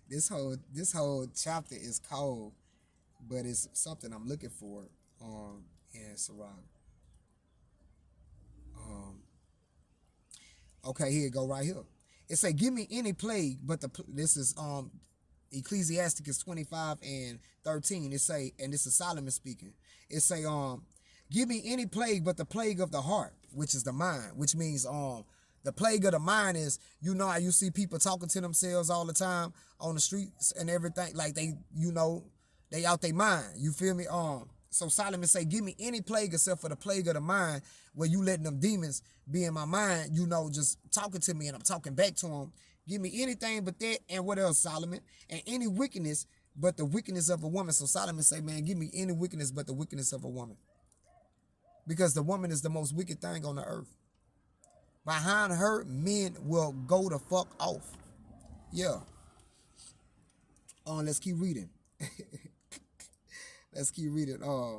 This whole chapter is cold, but it's something I'm looking for. In Sirach. Um, okay, here it go right here. It say, "Give me any plague, but this is Ecclesiasticus 25:13. It say, and this is Solomon speaking. It say, give me any plague but the plague of the heart, which is the mind, which means the plague of the mind is, you know how you see people talking to themselves all the time on the streets and everything, like they out their mind. You feel me? So Solomon say, give me any plague except for the plague of the mind, where you letting them demons be in my mind, just talking to me and I'm talking back to them. Give me anything but that, and what else, Solomon? And any wickedness but the wickedness of a woman. So Solomon say, man, give me any wickedness but the wickedness of a woman. Because the woman is the most wicked thing on the earth. Behind her, men will go the fuck off. Yeah. Let's keep reading. Let's keep reading. Uh,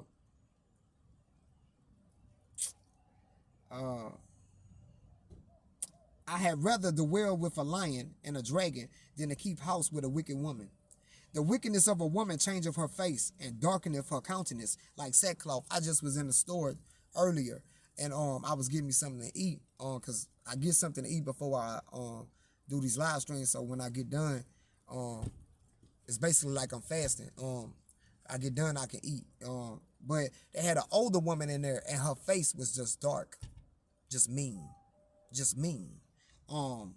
I had rather dwell with a lion and a dragon than to keep house with a wicked woman. The wickedness of a woman changeth her face and darkeneth her countenance like sackcloth. I just was in the store earlier, and I was getting me something to eat cause I get something to eat before I do these live streams. So when I get done, it's basically like I'm fasting. I get done, I can eat. But they had an older woman in there, and her face was just dark, just mean, just mean. Um,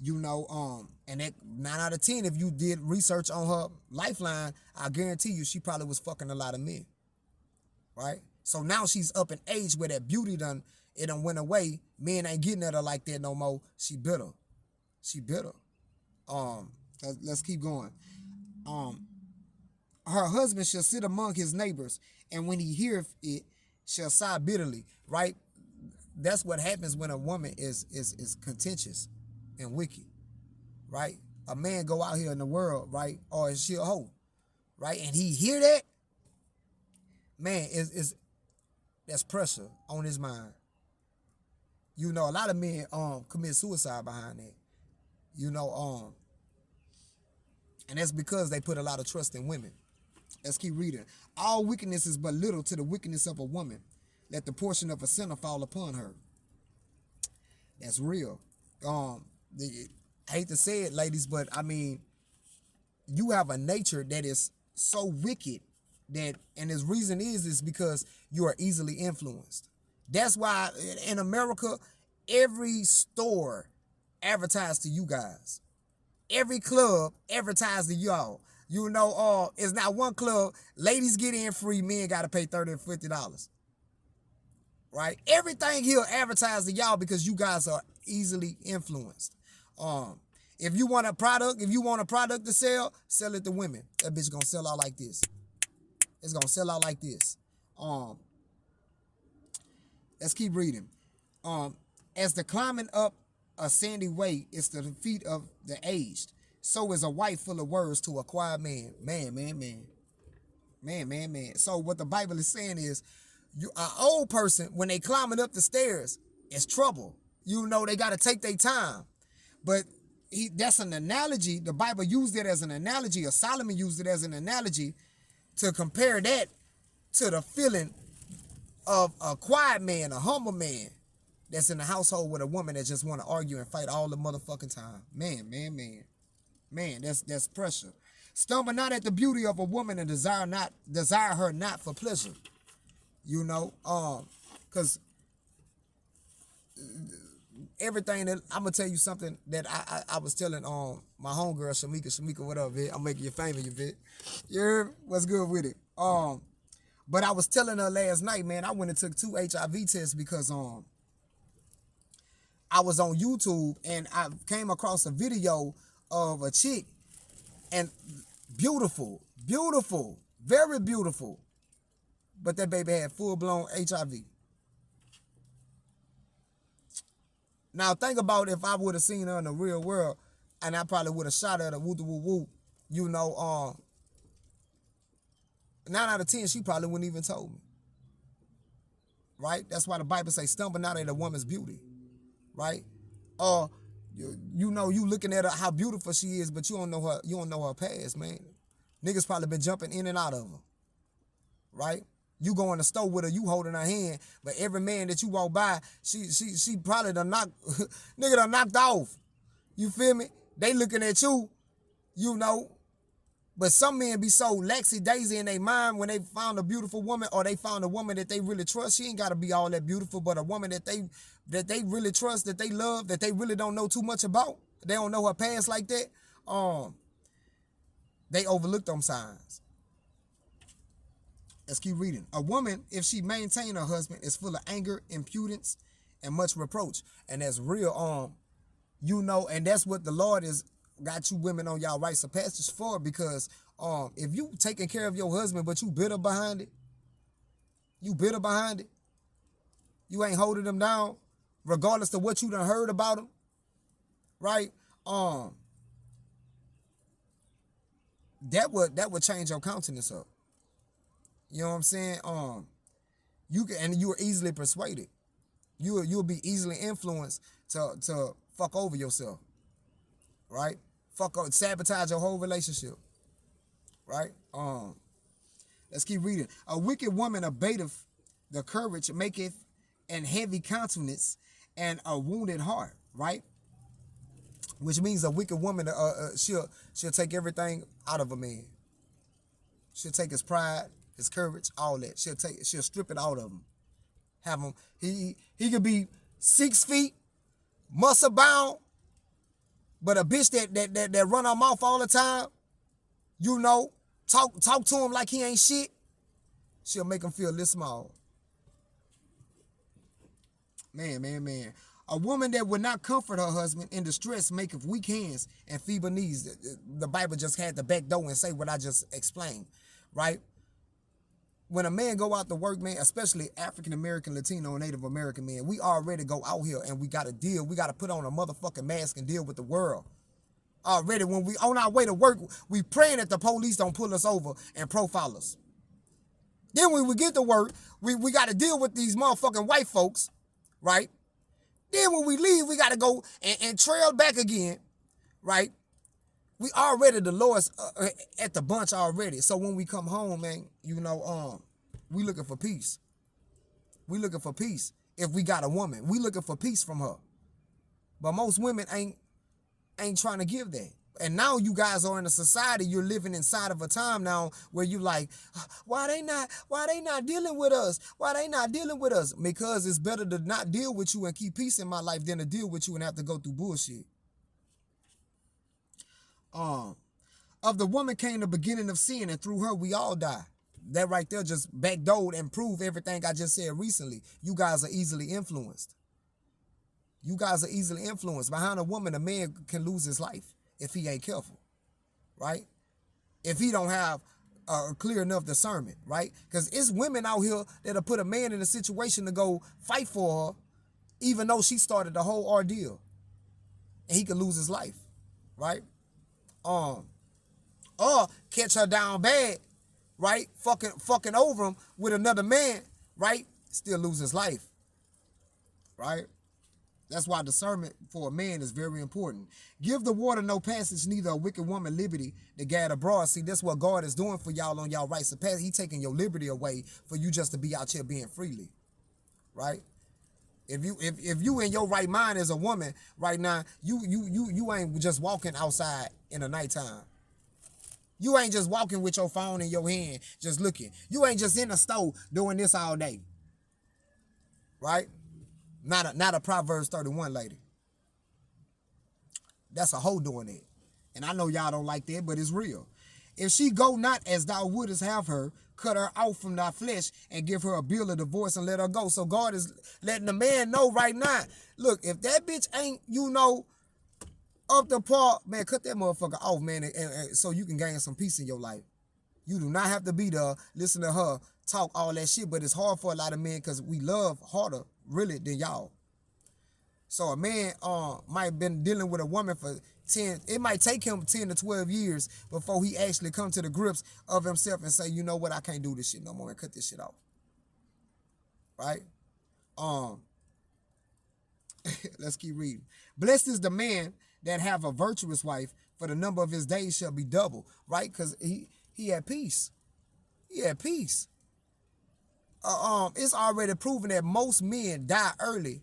and that 9 out of 10, if you did research on her lifeline, I guarantee you she probably was fucking a lot of men, right? So now she's up in age where that beauty done went away. Men ain't getting at her like that no more. She bitter. She bitter. Um, let's keep going. Um, her husband shall sit among his neighbors, and when he heareth it, shall sigh bitterly. Right? That's what happens when a woman is contentious and wicked. Right? A man go out here in the world, right? Or is she a hoe? Right? And he hear that, man, is that's pressure on his mind. A lot of men commit suicide behind that. You know, and that's because they put a lot of trust in women. Let's keep reading. All wickedness is but little to the wickedness of a woman. Let the portion of a sinner fall upon her. That's real. I hate to say it, ladies, but I mean, you have a nature that is so wicked and his reason is because you are easily influenced. That's why in America, every store advertised to you guys. Every club advertised to y'all. It's not one club. Ladies get in free. Men got to pay $30 or $50. Right? Everything here advertised to y'all because you guys are easily influenced. If you want a product to sell it to women. That bitch gonna sell out like this. It's gonna sell out like this. Let's keep reading. As the climbing up a sandy way is to the feet of the aged, so is a wife full of words to a quiet man. Man. So what the Bible is saying is, an old person, when they climbing up the stairs, it's trouble. They got to take their time. But that's an analogy. The Bible used it as an analogy, or Solomon used it as an analogy to compare that to the feeling of a quiet man, a humble man that's in a household with a woman that just want to argue and fight all the motherfucking time. Man, that's pressure. Stumble not at the beauty of a woman and desire her not for pleasure. Cause everything that I'm gonna tell you something that I was telling my homegirl Shamika, what up, vid? I'm making you famous, you vid. You heard? What's good with it? But I was telling her last night, man, I went and took 2 HIV tests because I was on YouTube and I came across a video of a chick, and beautiful, very beautiful, but that baby had full-blown HIV. Now think about if I would have seen her in the real world, and I probably would have shot her at a woo-woo-woo. 9 out of 10, she probably wouldn't even told me. Right? That's why the Bible says, stumble not at a woman's beauty. Right? You know, you looking at her, how beautiful she is, but you don't know her. You don't know her past, man. Niggas probably been jumping in and out of her, right? You go in the store with her, you holding her hand, but every man that you walk by, she probably done knocked, nigga done knocked off. You feel me? They looking at you, you know. But some men be so laxy-daisy in their mind when they found a beautiful woman, or they found a woman that they really trust. She ain't got to be all that beautiful, but a woman that they really trust, that they love, that they really don't know too much about. They don't know her past like that. They overlook them signs. Let's keep reading. A woman, if she maintain her husband, is full of anger, impudence, and much reproach. And that's real, you know, and that's what the Lord is got you women on y'all rites of passage for, because if you taking care of your husband but you bitter behind it, you ain't holding him down regardless of what you done heard about him, right? That would change your countenance up. You know what I'm saying? You are easily persuaded. You'll be easily influenced to fuck over yourself, right? Sabotage your whole relationship, right? Let's keep reading. A wicked woman abateth the courage, maketh an heavy countenance and a wounded heart, right? Which means a wicked woman, she'll take everything out of a man. She'll take his pride, his courage, all that. She'll strip it out of him. Have him. He could be 6 feet, muscle bound, but a bitch that run her mouth all the time, you know, talk to him like he ain't shit, she'll make him feel this small. Man. A woman that would not comfort her husband in distress maketh weak hands and feeble knees. The Bible just had to back door and say what I just explained, right? When a man go out to work, man, especially African American, Latino, and Native American men, we already go out here and we got to put on a motherfucking mask and deal with the world. Already, when we on our way to work, we praying that the police don't pull us over and profile us. Then when we get to work, we got to deal with these motherfucking white folks, right? Then when we leave, we got to go and trail back again, right? We already the lowest at the bunch already. So when we come home, man, you know, we looking for peace. We looking for peace. If we got a woman, we looking for peace from her. But most women ain't trying to give that. And now you guys are in a society, you're living inside of a time now where you like, why they not dealing with us? Why they not dealing with us? Because it's better to not deal with you and keep peace in my life than to deal with you and have to go through bullshit. Of the woman came the beginning of sin, and through her we all die. That right there just backdoored and proved everything I just said recently. You guys are easily influenced. You guys are easily influenced. Behind a woman, a man can lose his life if he ain't careful, right? If he don't have a clear enough discernment, right? Because it's women out here that'll put a man in a situation to go fight for her, even though she started the whole ordeal, and he could lose his life, right? Or catch her down bad, right? Fucking over him with another man, right? Still lose his life, right? That's why discernment for a man is very important. Give the water no passage, neither a wicked woman liberty to gad abroad. See, that's what God is doing for y'all on y'all rights of passage. He taking your liberty away for you just to be out here being freely, right? If you in your right mind as a woman right now, you ain't just walking outside in the nighttime. You ain't just walking with your phone in your hand, just looking. You ain't just in the store doing this all day, right? Not a Proverbs 31 lady. That's a hoe doing it. And I know y'all don't like that, but it's real. If she go not as thou wouldest have her, cut her out from thy flesh and give her a bill of divorce and let her go. So God is letting the man know right now, look, if that bitch ain't, you know, up to par, man, cut that motherfucker off, man, and so you can gain some peace in your life. You do not have to be there, listen to her talk all that shit, but it's hard for a lot of men because we love harder, really, than y'all. So a man might have been dealing with a woman for 10, it might take him 10 to 12 years before he actually come to the grips of himself and say, you know what, I can't do this shit no more and cut this shit off. Right? Let's keep reading. Blessed is the man that have a virtuous wife, for the number of his days shall be double. Right? Because he had peace. He had peace. It's already proven that most men die early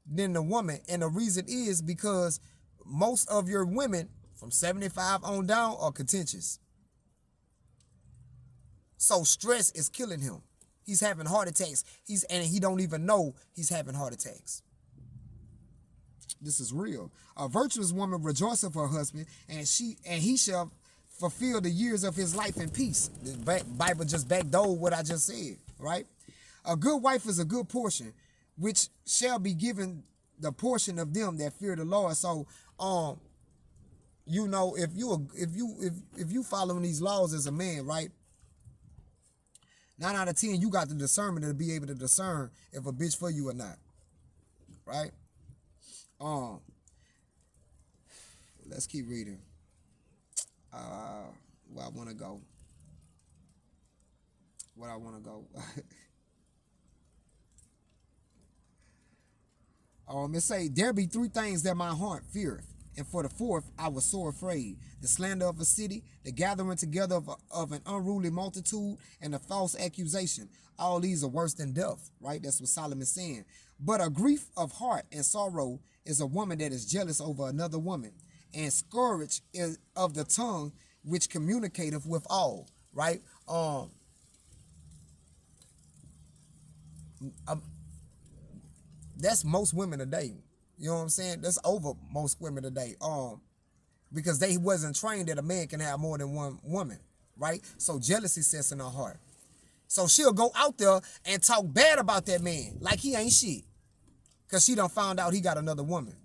than the woman, and the reason is because most of your women from 75 on down are contentious. So stress is killing him. He's having heart attacks. And he don't even know he's having heart attacks. This is real. A virtuous woman rejoiceth for her husband, and he shall fulfill the years of his life in peace. The Bible just backdoored what I just said, right? A good wife is a good portion, which shall be given the portion of them that fear the Lord. So, you know, if you following these laws as a man, right? 9 out of 10, you got the discernment to be able to discern if a bitch for you or not, right? Let's keep reading. Where I want to go. It say, there be 3 things that my heart feareth, and for the 4th I was sore afraid: the slander of a city, the gathering together of an unruly multitude, and the false accusation. All these are worse than death, right? That's what Solomon's saying. But a grief of heart and sorrow is a woman that is jealous over another woman, and scourge is of the tongue which communicateth with all, right? That's most women today. You know what I'm saying? That's over most women today. Because they wasn't trained that a man can have more than one woman, right? So jealousy sets in her heart. So she'll go out there and talk bad about that man like he ain't shit, because she done found out he got another woman.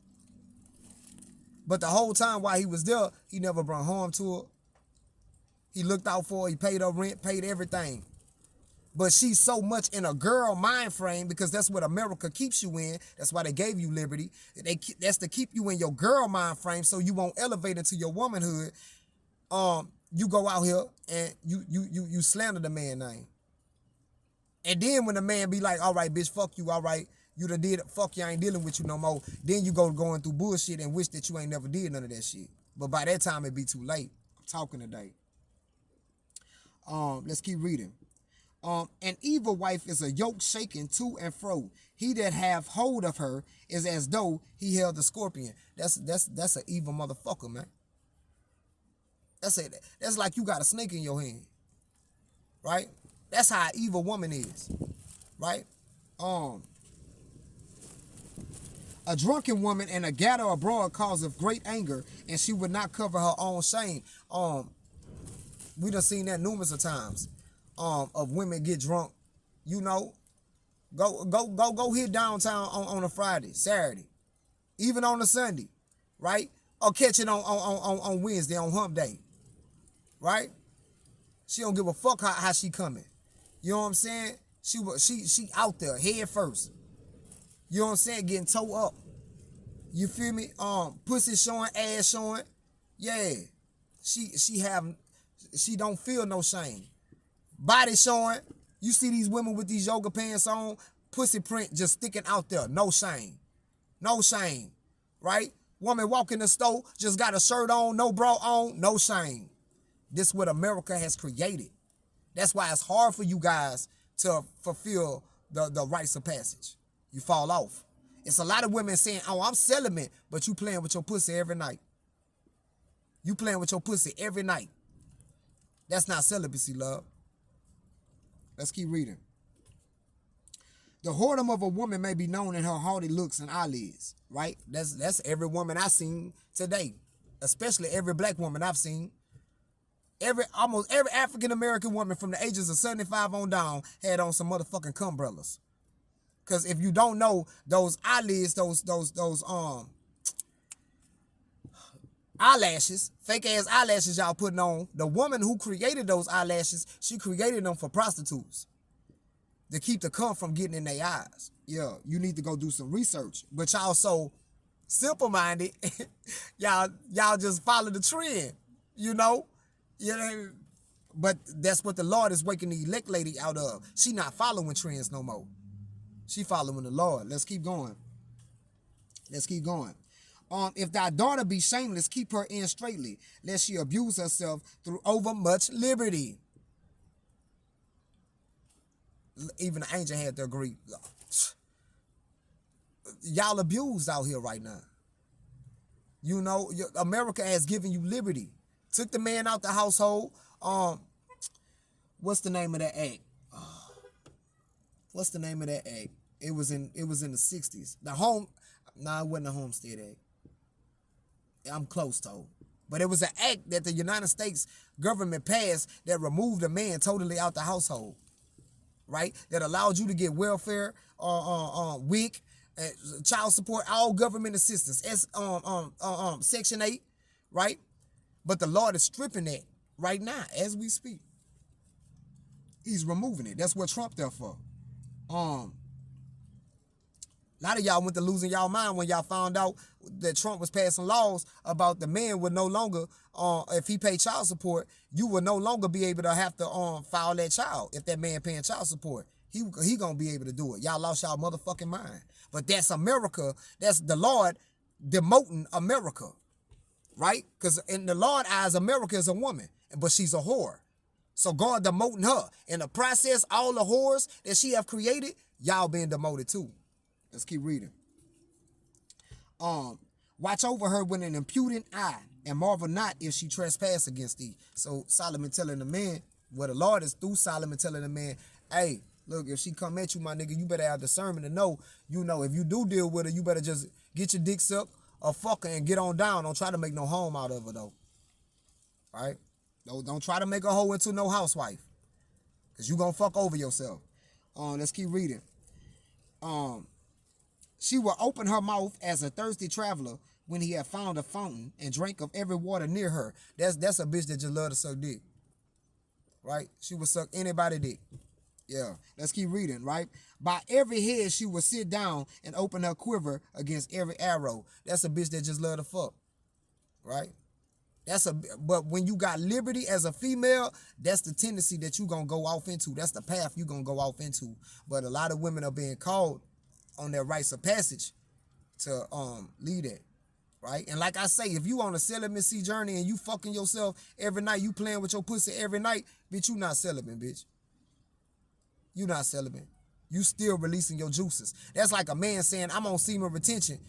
But the whole time while he was there, he never brought harm to her. He looked out for her. He paid her rent, paid everything. But she's so much in a girl mind frame, because that's what America keeps you in. That's why they gave you liberty. That's to keep you in your girl mind frame so you won't elevate into your womanhood. You go out here and you slander the man's name. And then when the man be like, all right, bitch, fuck you, all right, you done did it, fuck you, I ain't dealing with you no more. Then you go going through bullshit and wish that you ain't never did none of that shit. But by that time, it be too late. I'm talking today. Let's keep reading. An evil wife is a yoke shaken to and fro. He that have hold of her is as though he held the scorpion. That's an evil motherfucker, man. That's it. That's like you got a snake in your hand, right? That's how an evil woman is, right? A drunken woman and a gatter abroad causeth great anger, and she would not cover her own shame. We done seen that numerous of times. Of women get drunk, you know, go hit downtown on a Friday, Saturday, even on a Sunday, right? Or catch it on Wednesday, on hump day, right? She don't give a fuck how she coming. You know what I'm saying? She out there head first. You know what I'm saying? Getting toe up. You feel me? Pussy showing, ass showing. Yeah. She don't feel no shame. Body showing. You see these women with these yoga pants on, pussy print just sticking out there. No shame. No shame. Right? Woman walking the store, just got a shirt on, no bra on, no shame. This is what America has created. That's why it's hard for you guys to fulfill the rites of passage. You fall off. It's a lot of women saying, oh, I'm celibate, but you playing with your pussy every night. You playing with your pussy every night. That's not celibacy, love. Let's keep reading. The whoredom of a woman may be known in her haughty looks and eyelids, right? That's every woman I've seen today, especially every black woman I've seen. Almost every African-American woman from the ages of 75 on down had on some motherfucking cumbrellas. Because if you don't know, those eyelids, those eyelashes, fake ass eyelashes y'all putting on, the woman who created those eyelashes, she created them for prostitutes to keep the cum from getting in their eyes. Yeah, you need to go do some research. But y'all so simple-minded, y'all just follow the trend, you know? But that's what the Lord is waking the elect lady out of. She not following trends no more. She following the Lord. Let's keep going. Let's keep going. If thy daughter be shameless, keep her in straitly, lest she abuse herself through overmuch liberty. Even the angel had to agree. Y'all abused out here right now. You know, America has given you liberty. Took the man out the household. What's the name of that act? What's the name of that act? It was in the 60s. It wasn't a Homestead Act. I'm close though. But it was an act that the United States government passed that removed a man totally out the household. Right? That allowed you to get welfare, WIC, child support, all government assistance, Section 8, right? But the Lord is stripping that right now as we speak. He's removing it. That's what Trump there for. A lot of y'all went to losing y'all mind when y'all found out that Trump was passing laws about the man would no longer, if he paid child support, you would no longer be able to have to file that child if that man paying child support. He gonna be able to do it. Y'all lost y'all motherfucking mind. But that's America. That's the Lord demoting America, right? Because in the Lord's eyes, America is a woman, but she's a whore. So God demoting her. In the process, all the whores that she have created, y'all being demoted too. Let's keep reading. Watch over her with an impudent eye, and marvel not if she trespass against thee. So Solomon telling the man, well, the Lord is through Solomon telling the man, hey, look, if she come at you, my nigga, you better have discernment to know, if you do deal with her, you better just get your dick sucked or fuck her and get on down. Don't try to make no home out of her, though. All right? Don't try to make a hoe into no housewife, because you gonna fuck over yourself. Let's keep reading. She will open her mouth as a thirsty traveler when he had found a fountain and drank of every water near her. That's a bitch that just love to suck dick. Right? She will suck anybody's dick. Yeah. Let's keep reading, right? By every head she will sit down and open her quiver against every arrow. That's a bitch that just love to fuck. Right? But when you got liberty as a female, that's the tendency that you gonna go off into. That's the path you gonna go off into. But a lot of women are being called on their rites of passage to lead it, right? And like I say, if you on a celibacy journey and you fucking yourself every night, you playing with your pussy every night, bitch, you not celibate, bitch. You not celibate. You still releasing your juices. That's like a man saying, I'm on semen retention,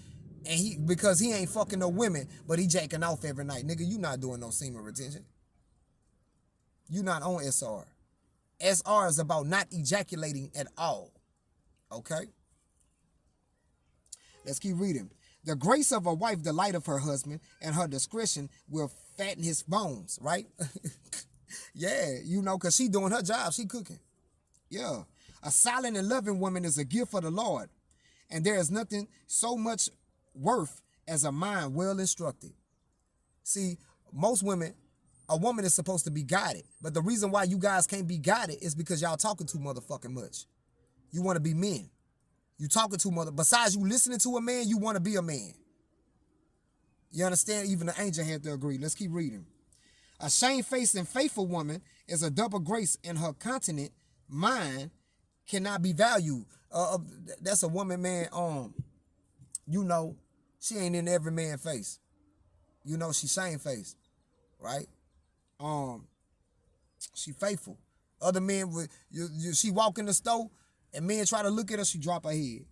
and because he ain't fucking no women, but he jacking off every night. Nigga, you not doing no semen retention. You not on SR. SR is about not ejaculating at all. Okay? Let's keep reading. The grace of a wife, the light of her husband, and her discretion will fatten his bones, right? Yeah, because she doing her job. She cooking. Yeah. A silent and loving woman is a gift for the Lord, and there is nothing so much worth as a mind well instructed. See, most women, a woman is supposed to be guided, but the reason why you guys can't be guided is because y'all talking too motherfucking much. You want to be men. You talking to besides you listening to a man, you want to be a man. You understand? Even the angel had to agree. Let's keep reading. A shamefaced and faithful woman is a double grace, and her continent mind cannot be valued. That's a woman, man. She ain't in every man's face. She shamefaced, right? She faithful. Other men would she walk in the store and men try to look at her, she drop her head.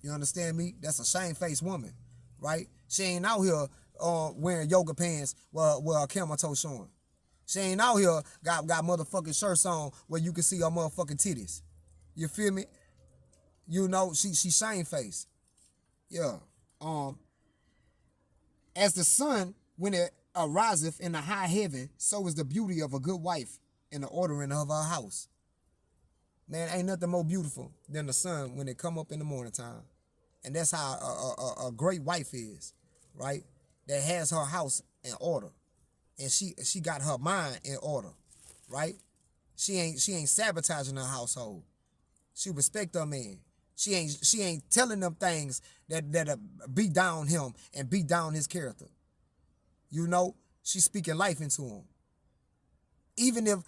You understand me? That's a shamefaced woman, right? She ain't out here wearing yoga pants with her camel toe showing. She ain't out here got motherfucking shirts on where you can see her motherfucking titties. You feel me? She shamefaced. Yeah. As the sun, when it ariseth in the high heaven, so is the beauty of a good wife in the ordering of her house. Man, ain't nothing more beautiful than the sun when it come up in the morning time. And that's how a great wife is, right? That has her house in order. And she got her mind in order, right? She ain't sabotaging her household. She respect her man. She ain't telling them things that beat down him and beat down his character. She's speaking life into him. Even if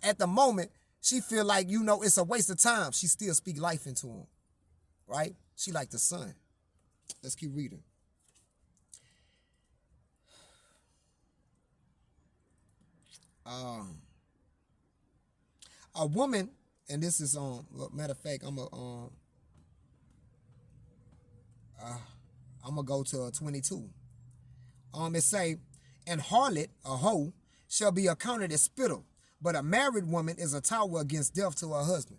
at the moment she feel like it's a waste of time, she still speak life into him, right? She like the sun. Let's keep reading. A woman, and this is matter of fact, I'm gonna go to 22. It say, "And harlot, a hoe, shall be accounted as spittle, but a married woman is a tower against death to her husband."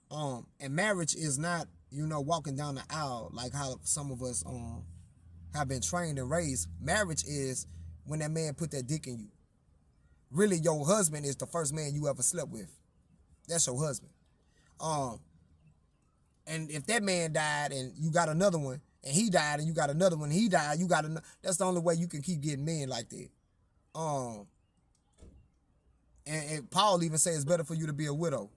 And marriage is not, walking down the aisle like how some of us have been trained and raised. Marriage is when that man put that dick in you. Really, your husband is the first man you ever slept with. That's your husband. And if that man died and you got another one, and he died and you got another one, and he died, you got another. That's the only way you can keep getting men like that. And Paul even says it's better for you to be a widow.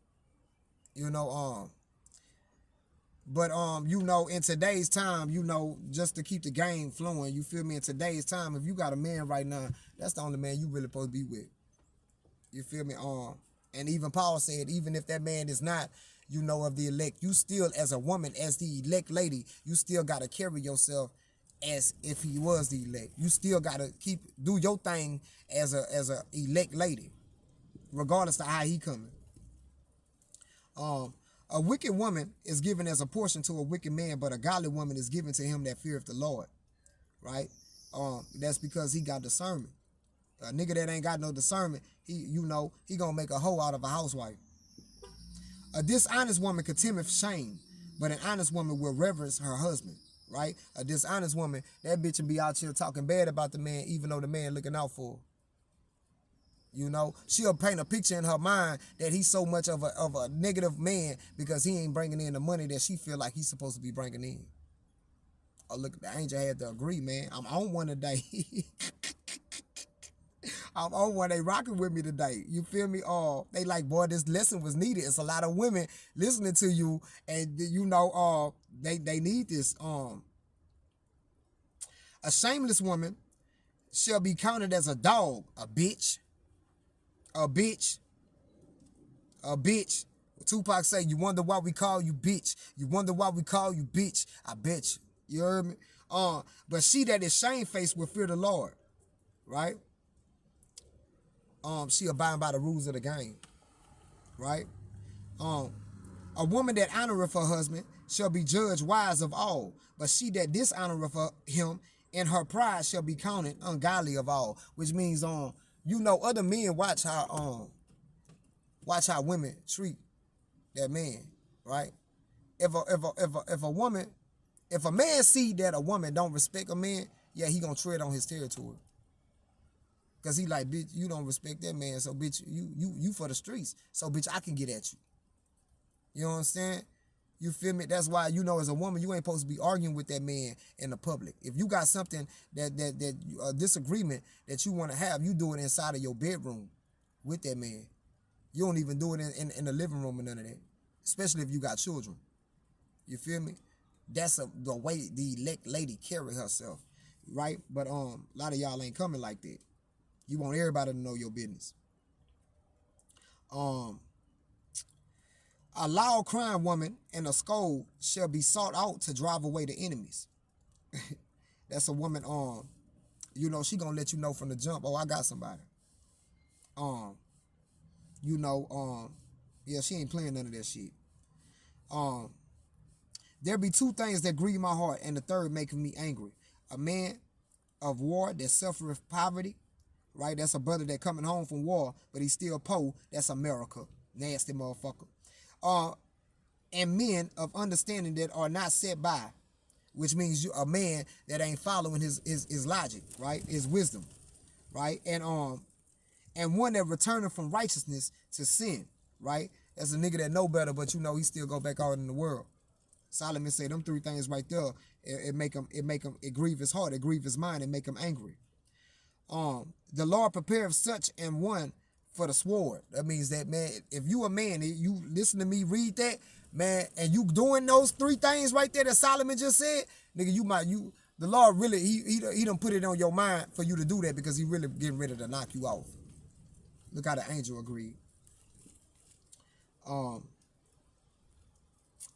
But in today's time, just to keep the game flowing, you feel me? In today's time, if you got a man right now, that's the only man you really supposed to be with. You feel me? And even Paul said, even if that man is not, of the elect, you still, as a woman, as the elect lady, you still gotta carry yourself as if he was the elect. You still gotta do your thing as a elect lady, regardless of how he coming. A wicked woman is given as a portion to a wicked man, but a godly woman is given to him that feareth the Lord. Right? That's because he got discernment. A nigga that ain't got no discernment, he gonna make a hoe out of a housewife. A dishonest woman contemneth shame, but an honest woman will reverence her husband. Right? A dishonest woman, that bitch will be out here talking bad about the man, even though the man looking out for her. She'll paint a picture in her mind that he's so much of a negative man because he ain't bringing in the money that she feel like he's supposed to be bringing in. Oh, look, the angel had to agree, man. I'm on one today. I'm on one. They rocking with me today. You feel me? They like, boy, this lesson was needed. It's a lot of women listening to you, and they need this. A shameless woman shall be counted as a dog, a bitch. A bitch. Tupac say, you wonder why we call you bitch. You wonder why we call you bitch. I bet you. You heard me? But she that is shamefaced will fear the Lord. Right? She abide by the rules of the game. Right? A woman that honoreth her husband shall be judged wise of all. But she that dishonoreth him in her pride shall be counted ungodly of all. Which means, other men watch how women treat that man, right? If a man see that a woman don't respect a man, yeah, he gonna tread on his territory. Cause he like, bitch, you don't respect that man, so bitch, you for the streets, so bitch, I can get at you. You know what I'm saying? You feel me? That's why, as a woman, you ain't supposed to be arguing with that man in the public. If you got something that a disagreement that you want to have, you do it inside of your bedroom with that man. You don't even do it in the living room or none of that. Especially if you got children. You feel me? That's the way the elect lady carry herself. Right? But a lot of y'all ain't coming like that. You want everybody to know your business. A loud crying woman and a scold shall be sought out to drive away the enemies. That's a woman, she gonna let you know from the jump, oh, I got somebody. Yeah, she ain't playing none of that shit. There be two things that grieve my heart, and the third making me angry. A man of war that suffereth poverty, right? That's a brother that coming home from war, but he's still poor. That's America. Nasty motherfucker. And men of understanding that are not set by, which means you a man that ain't following his logic, right? His wisdom, right? And one that returneth from righteousness to sin, right? That's a nigga that know better, but he still go back out in the world. Solomon said them three things right there. It grieve his heart, it grieve his mind, and make him angry. The Lord prepareth such and one for the sword. That means that, man, if you a man, you listen to me read that, man, and you doing those three things right there that Solomon just said, nigga, the Lord really, he done put it on your mind for you to do that because he really getting ready to knock you off. Look how the angel agreed.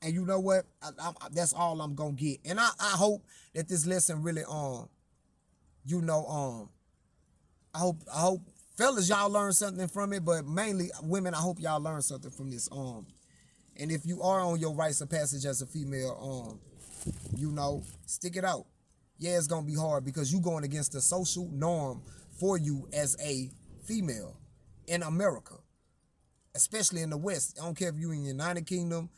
And you know what? That's all I'm gonna get. And I hope that this lesson really you know I hope fellas y'all learn something from it, but mainly women, I hope y'all learn something from this. And if you are on your rites of passage as a female, you know, stick it out. Yeah, it's gonna be hard because you going against the social norm for you as a female in America, especially in the West. I don't care if you in the United Kingdom,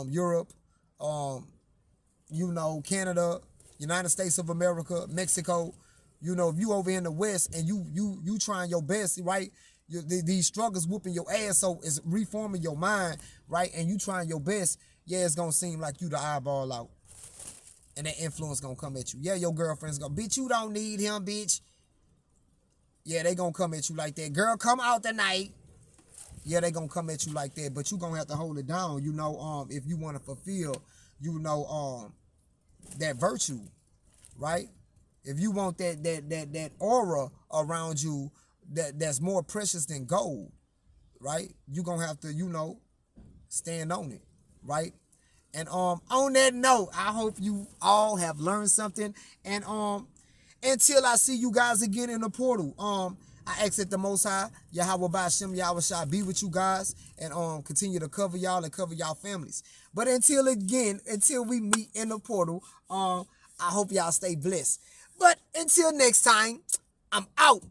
Europe, you know, Canada, United States of America, Mexico. You know, if you over in the West and you trying your best, right? These struggles whooping your ass, so it's reforming your mind, right? And you trying your best. Yeah, it's gonna seem like you the eyeball out, and that influence gonna come at you. Yeah, your girlfriend's gonna, bitch, you don't need him, bitch. Yeah, they gonna come at you like that. Girl, come out tonight. Yeah, they gonna come at you like that, but you gonna have to hold it down, you know, if you want to fulfill, you know, that virtue, right? If you want that aura around you that's more precious than gold, right? You gonna have to, you know, stand on it, right? And on that note, I hope you all have learned something. And until I see you guys again in the portal, I exit the Most High, Yahweh Ba'Shem, Yahweh Shai, be with you guys, and continue to cover y'all and cover y'all families. But until we meet in the portal, I hope y'all stay blessed. But until next time, I'm out.